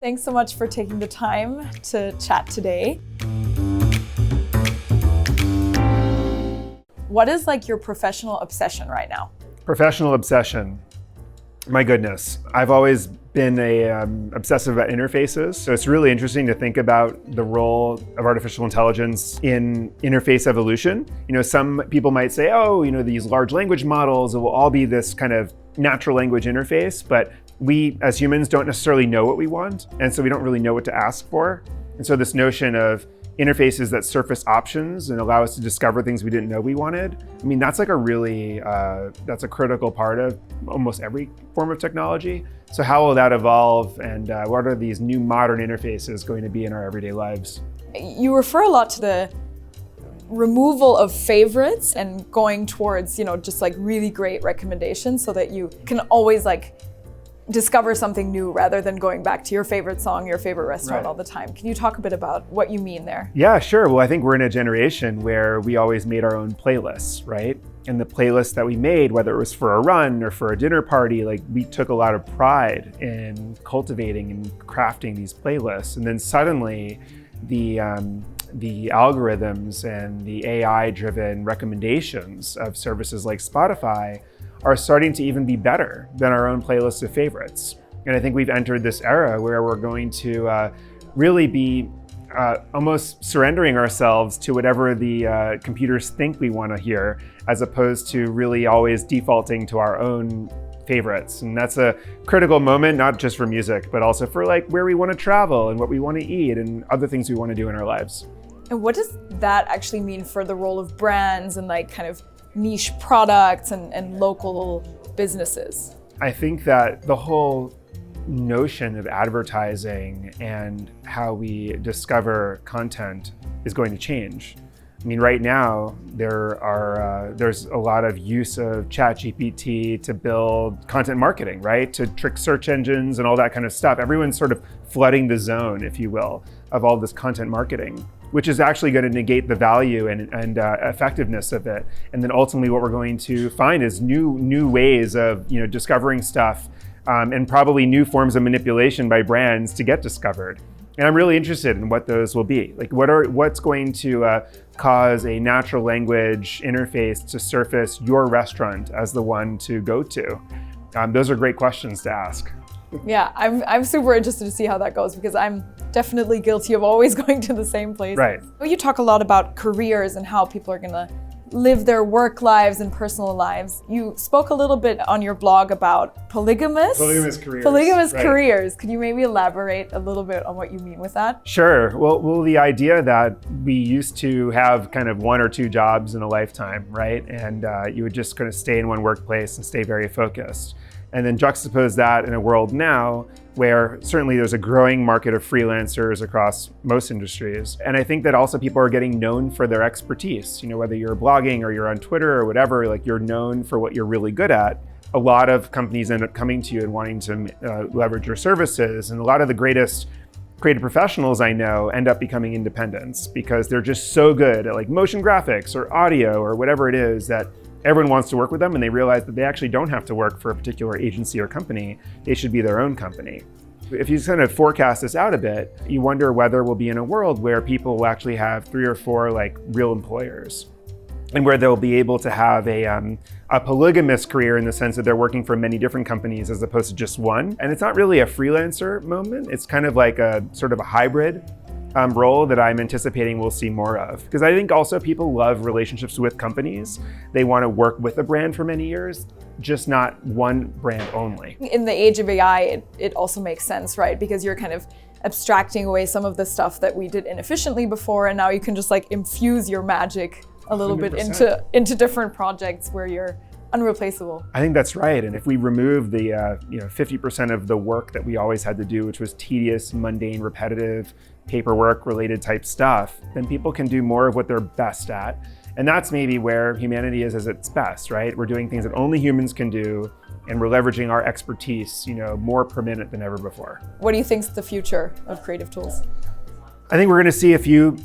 Thanks so much for taking the time to chat today. What is like your professional obsession right now? Professional obsession. My goodness. I've always been obsessive about interfaces. So it's really interesting to think about the role of artificial intelligence in interface evolution. Some people might say, these large language models, it will all be this kind of natural language interface, but we as humans don't necessarily know what we want. And so we don't really know what to ask for. And so this notion of interfaces that surface options and allow us to discover things we didn't know we wanted. That's like that's a critical part of almost every form of technology. So how will that evolve, and what are these new modern interfaces going to be in our everyday lives? You refer a lot to the removal of favorites and going towards, just like really great recommendations so that you can always discover something new rather than going back to your favorite song, your favorite restaurant all the time. Can you talk a bit about what you mean there? Yeah, sure. Well, I think we're in a generation where we always made our own playlists, right? And the playlists that we made, whether it was for a run or for a dinner party, we took a lot of pride in cultivating and crafting these playlists. And then suddenly the algorithms and the AI-driven recommendations of services like Spotify are starting to even be better than our own playlists of favorites. And I think we've entered this era where we're going to really be almost surrendering ourselves to whatever the computers think we want to hear, as opposed to really always defaulting to our own favorites. And that's a critical moment, not just for music, but also for where we want to travel and what we want to eat and other things we want to do in our lives. And what does that actually mean for the role of brands and kind of niche products and local businesses? I think that the whole notion of advertising and how we discover content is going to change. Right now there's a lot of use of ChatGPT to build content marketing, right? To trick search engines and all that kind of stuff. Everyone's sort of flooding the zone, if you will, of all this content marketing, which is actually going to negate the value and effectiveness of it. And then ultimately what we're going to find is new ways of discovering stuff, and probably new forms of manipulation by brands to get discovered. And I'm really interested in what those will be. What's going to cause a natural language interface to surface your restaurant as the one to go to? Those are great questions to ask. Yeah, I'm super interested to see how that goes, because I'm definitely guilty of always going to the same place. Right. You talk a lot about careers and how people are gonna live their work lives and personal lives. You spoke a little bit on your blog about polygamous careers. Could you maybe elaborate a little bit on what you mean with that? Sure. Well, the idea that we used to have kind of one or two jobs in a lifetime, right? And you would just kind of stay in one workplace and stay very focused. And then juxtapose that in a world now where certainly there's a growing market of freelancers across most industries. And I think that also people are getting known for their expertise. Whether you're blogging or you're on Twitter or whatever, you're known for what you're really good at. A lot of companies end up coming to you and wanting to leverage your services. And a lot of the greatest creative professionals I know end up becoming independents because they're just so good at motion graphics or audio or whatever it is that everyone wants to work with them, and they realize that they actually don't have to work for a particular agency or company. They should be their own company. If you kind of forecast this out a bit, you wonder whether we'll be in a world where people will actually have 3 or 4 real employers, and where they'll be able to have a polygamous career in the sense that they're working for many different companies as opposed to just one. And it's not really a freelancer moment. It's kind of like a sort of a hybrid role that I'm anticipating we'll see more of. Because I think also people love relationships with companies. They want to work with a brand for many years, just not one brand only. In the age of AI, it also makes sense, right? Because you're kind of abstracting away some of the stuff that we did inefficiently before, and now you can just infuse your magic a little 100%. Bit into different projects where you're unreplaceable. I think that's right. And if we remove the 50% of the work that we always had to do, which was tedious, mundane, repetitive, paperwork related type stuff, then people can do more of what they're best at. And that's maybe where humanity is at its best, right? We're doing things that only humans can do, and we're leveraging our expertise, more per minute than ever before. What do you think is the future of creative tools? I think we're going to see a few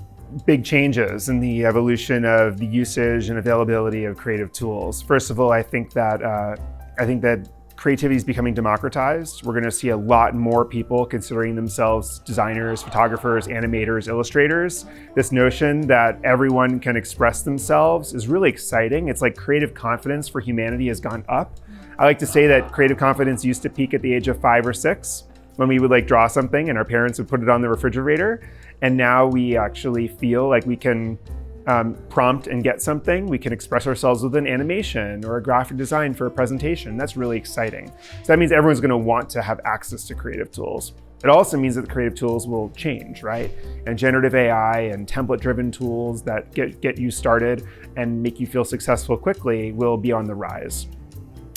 big changes in the evolution of the usage and availability of creative tools. First of all, I think that creativity is becoming democratized. We're going to see a lot more people considering themselves designers, photographers, animators, illustrators. This notion that everyone can express themselves is really exciting. It's like creative confidence for humanity has gone up. I like to say that creative confidence used to peak at the age of 5 or 6 when we would like draw something and our parents would put it on the refrigerator. And now we actually feel like we can prompt and get something. We can express ourselves with an animation or a graphic design for a presentation. That's really exciting. So that means everyone's going to want to have access to creative tools. It also means that the creative tools will change, right? And generative AI and template-driven tools that get you started and make you feel successful quickly will be on the rise.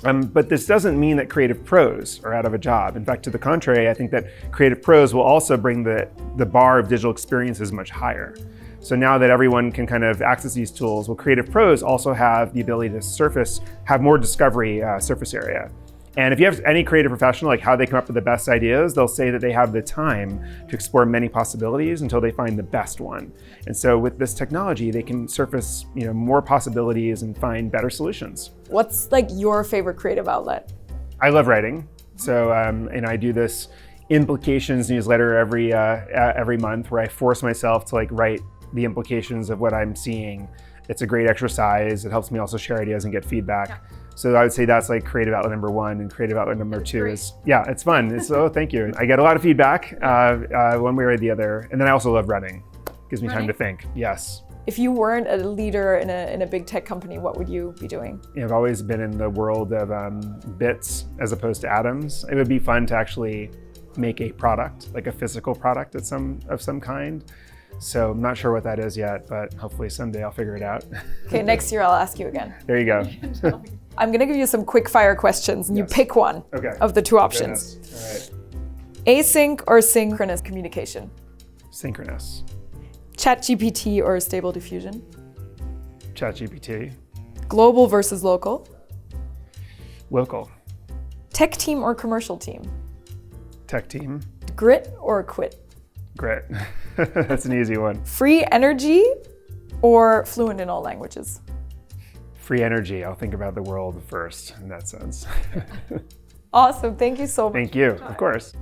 But this doesn't mean that creative pros are out of a job. In fact, to the contrary, I think that creative pros will also bring the bar of digital experiences much higher. So now that everyone can kind of access these tools, well, creative pros also have the ability to have more discovery surface area. And if you have any creative professional, like how they come up with the best ideas, they'll say that they have the time to explore many possibilities until they find the best one. And so with this technology, they can surface more possibilities and find better solutions. What's like your favorite creative outlet? I love writing. So and I do this implications newsletter every month where I force myself to like write the implications of what I'm seeing. It's a great exercise. It helps me also share ideas and get feedback. Yeah. So I would say that's like creative outlet number 1, and creative outlet number 2 is, it's fun. Oh, thank you. I get a lot of feedback one way or the other. And then I also love running. Gives me time to think, yes. If you weren't a leader in a big tech company, what would you be doing? I've always been in the world of bits as opposed to atoms. It would be fun to actually make a product, like a physical product of some kind. So I'm not sure what that is yet, but hopefully someday I'll figure it out. Okay, next year I'll ask you again. There you go. I'm gonna give you some quick fire questions and you pick one of the 2 options. All right. Async or synchronous communication? Synchronous. ChatGPT or Stable Diffusion? ChatGPT. Global versus local? Local. Tech team or commercial team? Tech team. Grit or quit? Grit. That's an easy one. Free energy or fluent in all languages? Free energy. I'll think about the world first in that sense. Awesome. Thank you so much. Thank you. Of course.